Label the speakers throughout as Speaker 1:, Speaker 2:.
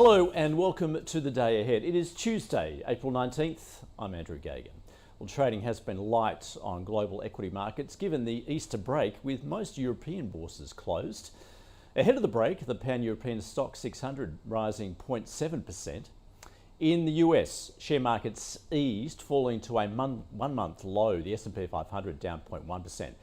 Speaker 1: Hello and welcome to the day ahead. It is Tuesday, April 19th. I'm Andrew Gagan. Well, trading has been light on global equity markets given the Easter break, with most European bourses closed. Ahead of the break, the Pan-European Stock 600 rising 0.7%. In the US, share markets eased, falling to a one-month low, the S&P 500 down 0.1%,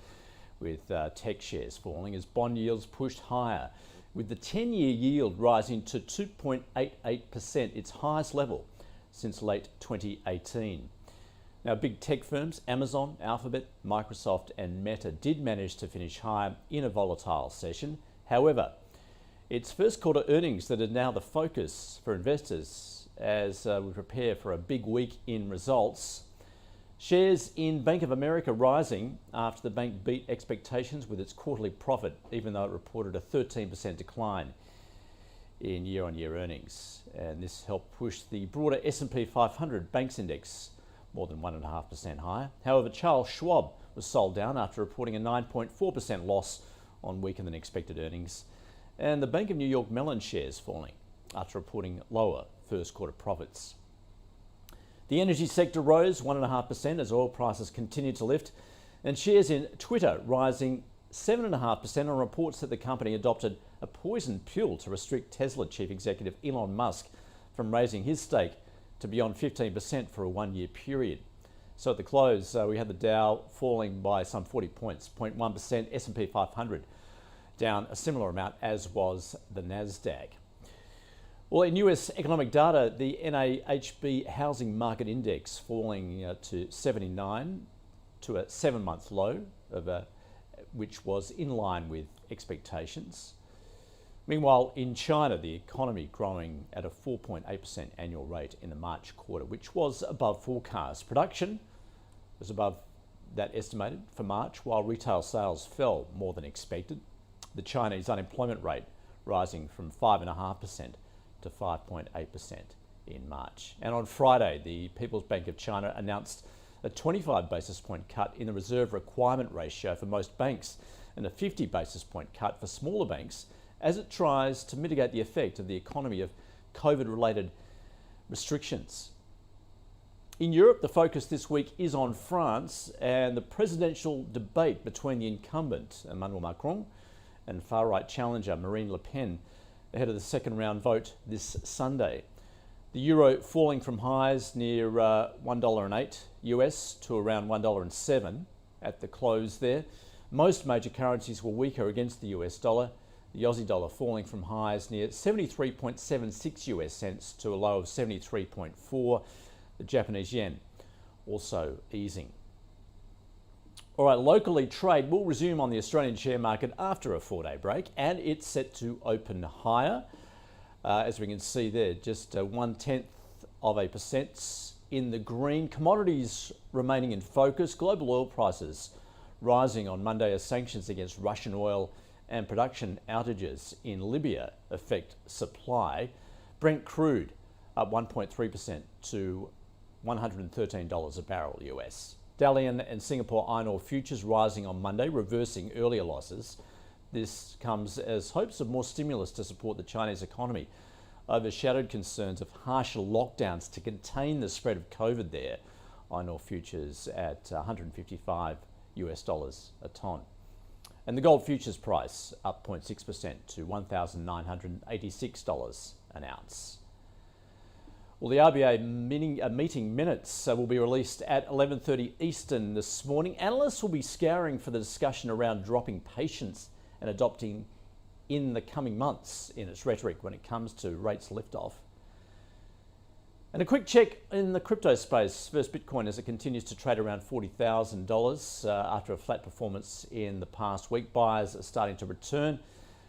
Speaker 1: with tech shares falling as bond yields pushed higher, with the 10-year yield rising to 2.88%, its highest level since late 2018. Now, big tech firms, Amazon, Alphabet, Microsoft and Meta did manage to finish higher in a volatile session. However, it's first quarter earnings that are now the focus for investors as we prepare for a big week in results. Shares in Bank of America rising after the bank beat expectations with its quarterly profit, even though it reported a 13% decline in year-on-year earnings. And this helped push the broader S&P 500 Banks Index more than 1.5% higher. However, Charles Schwab was sold down after reporting a 9.4% loss on weaker than expected earnings. And the Bank of New York Mellon shares falling after reporting lower first quarter profits. The energy sector rose 1.5% as oil prices continued to lift, and shares in Twitter rising 7.5% on reports that the company adopted a poison pill to restrict Tesla chief executive Elon Musk from raising his stake to beyond 15% for a one-year period. So at the close, we had the Dow falling by some 40 points, 0.1%, S&P 500 down a similar amount, as was the Nasdaq. Well, in US economic data, the NAHB Housing Market Index falling to 79 to a 7-month low, which was in line with expectations. Meanwhile, in China, the economy growing at a 4.8% annual rate in the March quarter, which was above forecast. Production was above that estimated for March, while retail sales fell more than expected. The Chinese unemployment rate rising from 5.5% to 5.8% in March. And on Friday, the People's Bank of China announced a 25 basis point cut in the reserve requirement ratio for most banks and a 50 basis point cut for smaller banks as it tries to mitigate the effect of the economy of COVID-related restrictions. In Europe, the focus this week is on France and the presidential debate between the incumbent Emmanuel Macron and far-right challenger Marine Le Pen ahead of the second round vote this Sunday. The euro falling from highs near $1.08 US to around $1.07 at the close there. Most major currencies were weaker against the US dollar. The Aussie dollar falling from highs near 73.76 US cents to a low of 73.4. The Japanese yen also easing. All right, locally, trade will resume on the Australian share market after a 4-day break, and it's set to open higher. As we can see there, just 0.1% in the green. Commodities remaining in focus. Global oil prices rising on Monday as sanctions against Russian oil and production outages in Libya affect supply. Brent crude up 1.3% to $113 a barrel US. Dalian and Singapore iron ore futures rising on Monday, reversing earlier losses. This comes as hopes of more stimulus to support the Chinese economy overshadowed concerns of harsher lockdowns to contain the spread of COVID there. Iron ore futures at $155 a tonne. And the gold futures price up 0.6% to $1,986 an ounce. Well, the RBA meeting minutes will be released at 11:30 Eastern this morning. Analysts will be scouring for the discussion around dropping patience and adopting in the coming months in its rhetoric when it comes to rates liftoff. And a quick check in the crypto space. First Bitcoin as it continues to trade around $40,000 after a flat performance in the past week. Buyers are starting to return,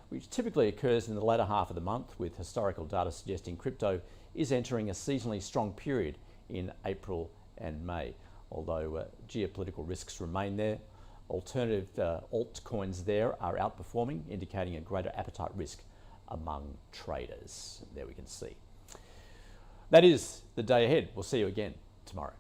Speaker 1: which typically occurs in the latter half of the month, with historical data suggesting crypto is entering a seasonally strong period in April and May. Although geopolitical risks remain there, alternative altcoins there are outperforming, indicating a greater appetite risk among traders. There we can see. That is the day ahead. We'll see you again tomorrow.